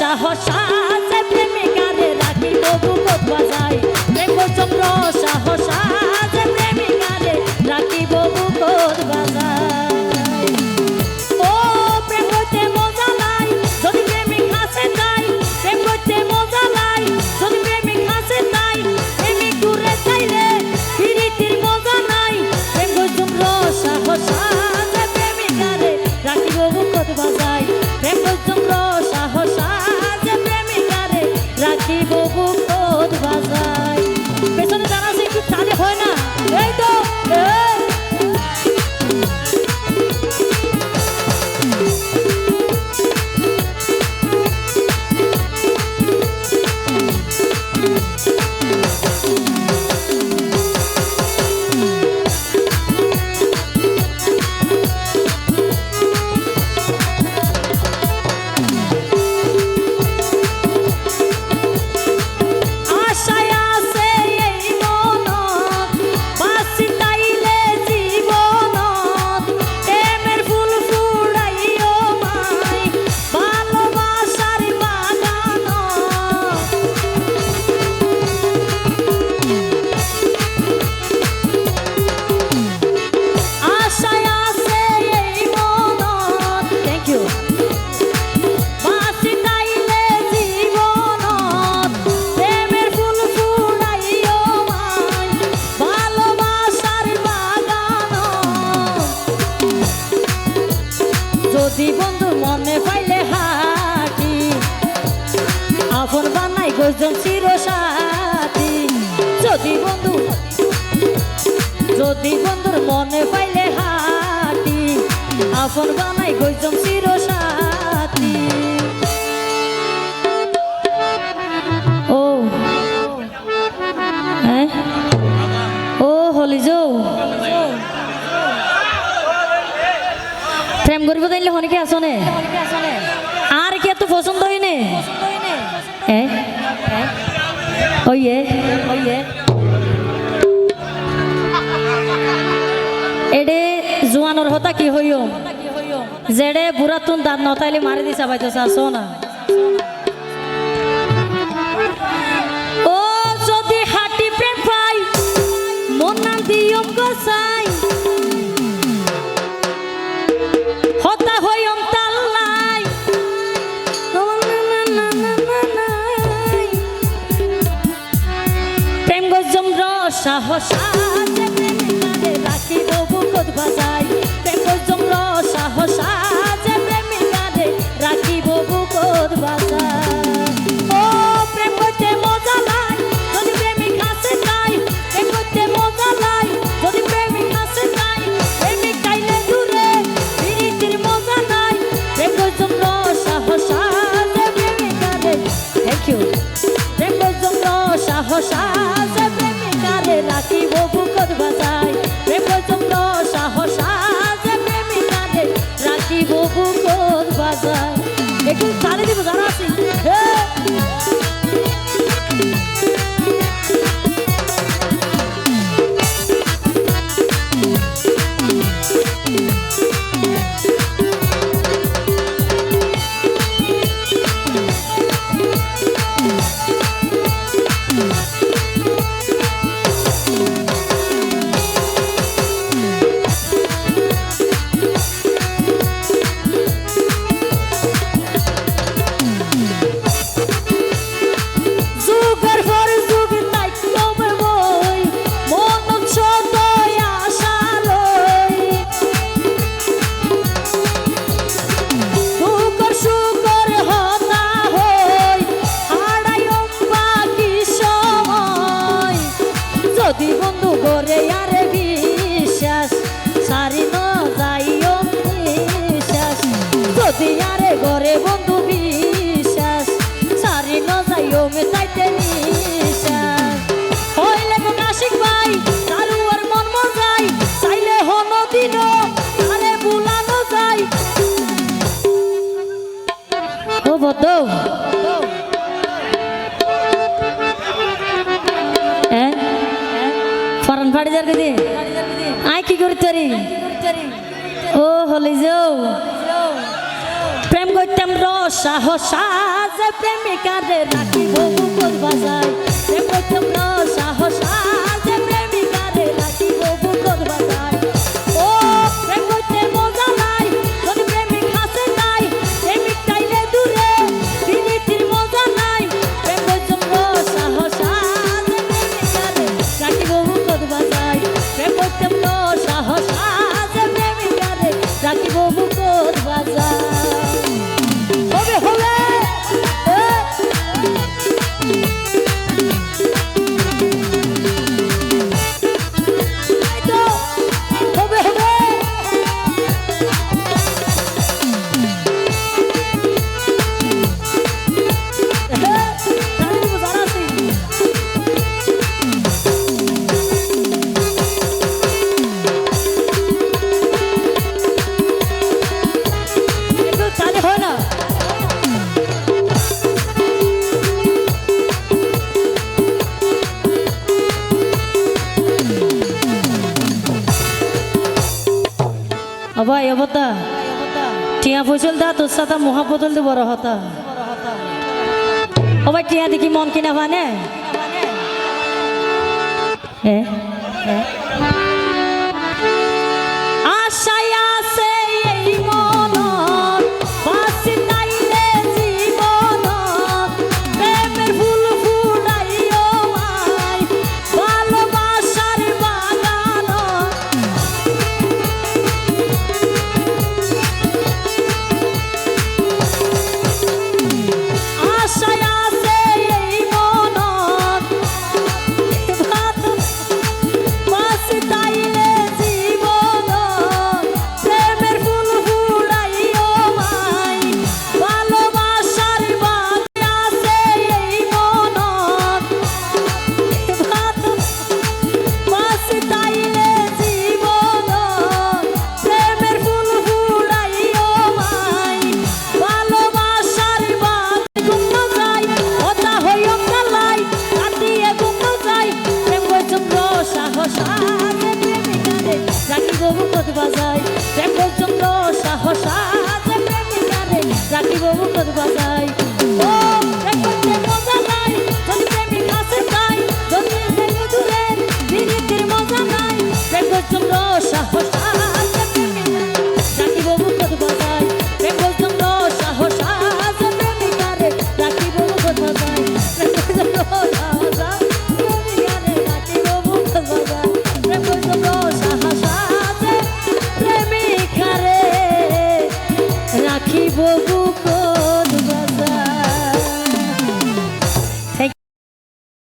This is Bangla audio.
সাহসা যে প্রেমিকারে রাখি তবু কোত বাজাই প্রেম গজম সাহসা যে প্রেমিকারে রাখি তবু কোত বাজাই ও প্রেম করতে মজা নাই যদি প্রেমিক হাসে তাই প্রেম করতে মজা নাই যদি প্রেমিক হাসে তাই প্রেমিক দূরে চাইলে ফিরিতির মজা নাই প্রেম গজম সাহসা যে প্রেমিকারে রাখি তবু কোত বাজাই প্রেম গজম সাহসা যে প্রেমিকারে রাখি তবু কোত বাজাই পেছনে যারা আছে একটু তালে হয় না এই তো যদি বন্ধু মনে পাইলে হাঁটি আপন বানাই গজন চির সাথী যদি বন্ধুর মনে পাইলে হাঁটি আপন বানাই গজন চির সাথী ও হ্যাঁ ও হলি যাও প্রেম করিব তাইলে হনকে আসনে আর কি এত পছন্দ হইনে ওইয়ে এডে জোয়ানোর হতা কি হইও যেডে বুড়া তুন দাঁত নতাইলে মারি দিছা বাইতো আসো না ও যদি হাঁটি প্রেম পাই মন নাম দিয়ম গোসাই হতা হইম তাল্লাই প্রেম গজম সাহসা যে প্রেমিকারে রাখি তবু কোত বাজাই প্রেম গজম সাহসা যে প্রেমিকারে রাখি তবু কোত বাজাই ও প্রেম করতে মজা লাই যদি প্রেমিক হাসে তাই প্রেম করতে মজা লাই যদি প্রেমিক হাসে তাই প্রেমিক চাইলে দূরে ফিরিতির মজা নাই প্রেম গজম সাহসা যে প্রেমিকারে থ্যাংক ইউ প্রেম গজম সাহসা যে প্রেমিকারে রাখি তবু কোত বাজাই প্রেম গজম সাহসা যে প্রেমিকারে রাখি তবু কোত বাজাই একটু তালে দিব যারা আছি যদি বন্ধু করে আরে বিশ্বাস সারি ন যাইও বিশ্বাস যদি আরে ঘরে বন্ধু বিশ্বাস সারি ন যাইও মেটাইতে নিশ্বাস হইলে গো কাশিক ভাই তারু আর মন মজাই চাইলে হন দিন আরে বুলানো যায় ও বদ্ধ ফরন ফাড়ি যার দিদি আই কি করতে রে ও হলি যাও প্রেম করতাম রসা হসা সাজে প্রেমিকারে রাখিব বুকুর বাজায় প্রেম করতাম না সাহস সাজে প্রেমিকারে রাখিব বুকুর বাজায় ও প্রেম করতে মজা নাই যদি প্রেমিক কাছে নাই প্রেমিক চাইলে দূরে বিনীতির মজা নাই প্রেম করতাম না সাহস সাজে প্রেমিকারে রাখিব বুকুর বাজায় প্রেম করতাম না সাহস সাজে প্রেমিকারে রাখিব বুকুর বাজায় হবে হবে ভাই অবতা টিয়া ফসল দা তোর সাথে মহাবদল দে বড় হতা ও ভাই টিয়া দেখি মন কিনা মানে আশায় আছে এই মন বাসি তাইলে জীবন প্রেমের ফুল ফুটাইও মাই ভালোবাসার বাগান আশায় আছে এই মন বাসি তাইলে জীবন প্রেমের ফুল ফুটাইও মাই ভালোবাসার বাগান আছে এই মন বাসি তাইলে জীবন প্রেমের ফুল ফুটাইও মাই ভালোবাসার বাগান গুম যাই ওটা হইও কালাই কাটিয়ে গুম যাই প্রেম করছম সাহস আজে প্রেমিকারে রাখিব বুকত বাজাই প্রেম করছম সাহস আজে প্রেমিকারে রাখিব বুকত বাজাই ও প্রেম করতে মজা নাই যদি প্রেমিক কাছে নাই যদি থেকে দূরে বিনীতির মজা নাই প্রেম করছম সাহস আজে প্রেমিকারে রাখিব বুকত বাজাই প্রেম করছম সাহস আজে প্রেমিকারে রাখিব বুকত বাজাই প্রেম করছম সাহস প্রেমিকারে রাখিব বুকত বাজাই প্রেম করছম সাহস আজে প্রেমিকারে রাখিব বুকত